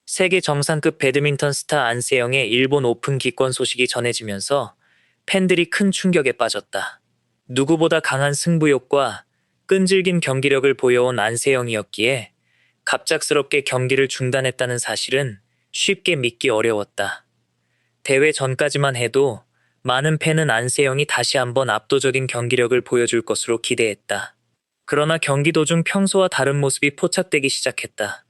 세계 정상급 배드민턴 스타 안세영의 일본 오픈 기권 소식이 전해지면서 팬들이 큰 충격에 빠졌다. 누구보다 강한 승부욕과 끈질긴 경기력을 보여온 안세영이었기에 갑작스럽게 경기를 중단했다는 사실은 쉽게 믿기 어려웠다. 대회 전까지만 해도 많은 팬은 안세영이 다시 한번 압도적인 경기력을 보여줄 것으로 기대했다. 그러나 경기 도중 평소와 다른 모습이 포착되기 시작했다.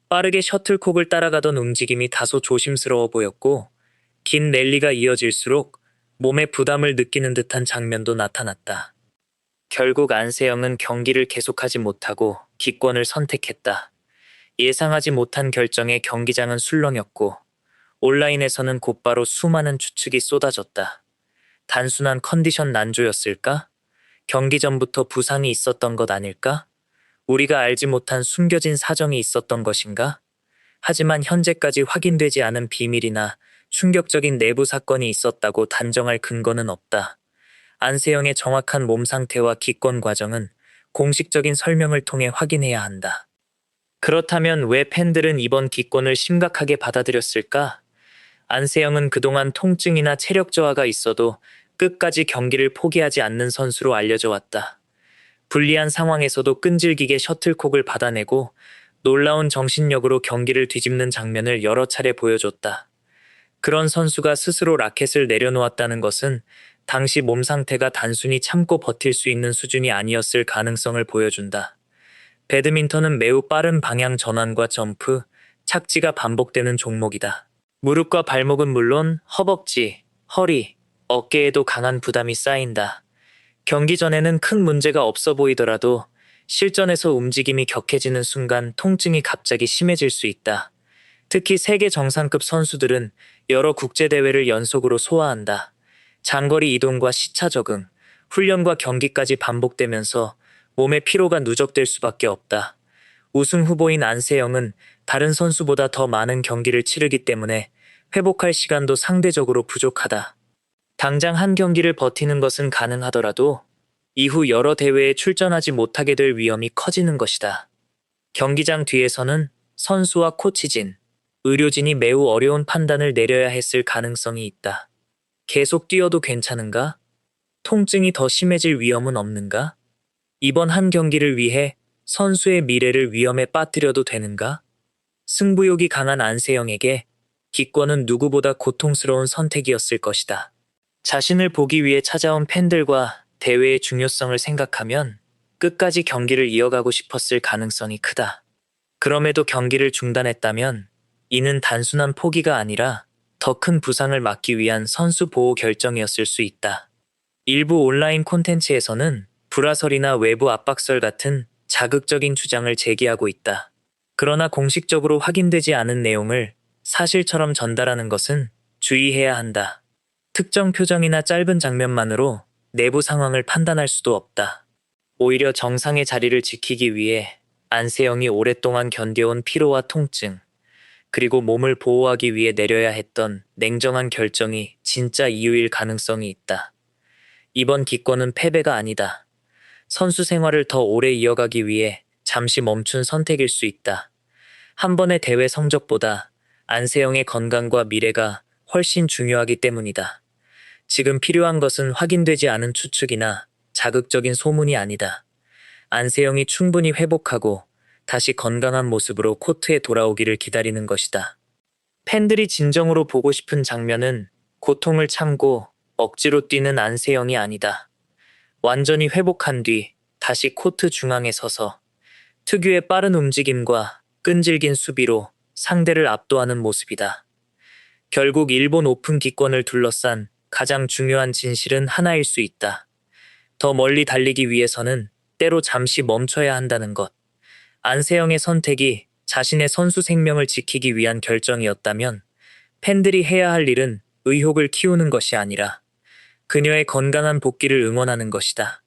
빠르게 셔틀콕을 따라가던 움직임이 다소 조심스러워 보였고, 긴 랠리가 이어질수록 몸에 부담을 느끼는 듯한 장면도 나타났다. 결국 안세영은 경기를 계속하지 못하고 기권을 선택했다. 예상하지 못한 결정에 경기장은 술렁였고, 온라인에서는 곧바로 수많은 추측이 쏟아졌다. 단순한 컨디션 난조였을까? 경기 전부터 부상이 있었던 것 아닐까? 우리가 알지 못한 숨겨진 사정이 있었던 것인가? 하지만 현재까지 확인되지 않은 비밀이나 충격적인 내부 사건이 있었다고 단정할 근거는 없다. 안세영의 정확한 몸 상태와 기권 과정은 공식적인 설명을 통해 확인해야 한다. 그렇다면 왜 팬들은 이번 기권을 심각하게 받아들였을까? 안세영은 그동안 통증이나 체력 저하가 있어도 끝까지 경기를 포기하지 않는 선수로 알려져 왔다. 불리한 상황에서도 끈질기게 셔틀콕을 받아내고 놀라운 정신력으로 경기를 뒤집는 장면을 여러 차례 보여줬다. 그런 선수가 스스로 라켓을 내려놓았다는 것은 당시 몸 상태가 단순히 참고 버틸 수 있는 수준이 아니었을 가능성을 보여준다. 배드민턴은 매우 빠른 방향 전환과 점프, 착지가 반복되는 종목이다. 무릎과 발목은 물론 허벅지, 허리, 어깨에도 강한 부담이 쌓인다. 경기 전에는 큰 문제가 없어 보이더라도 실전에서 움직임이 격해지는 순간 통증이 갑자기 심해질 수 있다. 특히 세계 정상급 선수들은 여러 국제대회를 연속으로 소화한다. 장거리 이동과 시차 적응, 훈련과 경기까지 반복되면서 몸의 피로가 누적될 수밖에 없다. 우승 후보인 안세영은 다른 선수보다 더 많은 경기를 치르기 때문에 회복할 시간도 상대적으로 부족하다. 당장 한 경기를 버티는 것은 가능하더라도 이후 여러 대회에 출전하지 못하게 될 위험이 커지는 것이다. 경기장 뒤에서는 선수와 코치진, 의료진이 매우 어려운 판단을 내려야 했을 가능성이 있다. 계속 뛰어도 괜찮은가? 통증이 더 심해질 위험은 없는가? 이번 한 경기를 위해 선수의 미래를 위험에 빠뜨려도 되는가? 승부욕이 강한 안세영에게 기권은 누구보다 고통스러운 선택이었을 것이다. 자신을 보기 위해 찾아온 팬들과 대회의 중요성을 생각하면 끝까지 경기를 이어가고 싶었을 가능성이 크다. 그럼에도 경기를 중단했다면 이는 단순한 포기가 아니라 더 큰 부상을 막기 위한 선수 보호 결정이었을 수 있다. 일부 온라인 콘텐츠에서는 불화설이나 외부 압박설 같은 자극적인 주장을 제기하고 있다. 그러나 공식적으로 확인되지 않은 내용을 사실처럼 전달하는 것은 주의해야 한다. 특정 표정이나 짧은 장면만으로 내부 상황을 판단할 수도 없다. 오히려 정상의 자리를 지키기 위해 안세영이 오랫동안 견뎌온 피로와 통증, 그리고 몸을 보호하기 위해 내려야 했던 냉정한 결정이 진짜 이유일 가능성이 있다. 이번 기권은 패배가 아니다. 선수 생활을 더 오래 이어가기 위해 잠시 멈춘 선택일 수 있다. 한 번의 대회 성적보다 안세영의 건강과 미래가 훨씬 중요하기 때문이다. 지금 필요한 것은 확인되지 않은 추측이나 자극적인 소문이 아니다. 안세영이 충분히 회복하고 다시 건강한 모습으로 코트에 돌아오기를 기다리는 것이다. 팬들이 진정으로 보고 싶은 장면은 고통을 참고 억지로 뛰는 안세영이 아니다. 완전히 회복한 뒤 다시 코트 중앙에 서서 특유의 빠른 움직임과 끈질긴 수비로 상대를 압도하는 모습이다. 결국 일본 오픈 기권을 둘러싼 가장 중요한 진실은 하나일 수 있다. 더 멀리 달리기 위해서는 때로 잠시 멈춰야 한다는 것. 안세영의 선택이 자신의 선수 생명을 지키기 위한 결정이었다면 팬들이 해야 할 일은 의혹을 키우는 것이 아니라 그녀의 건강한 복귀를 응원하는 것이다.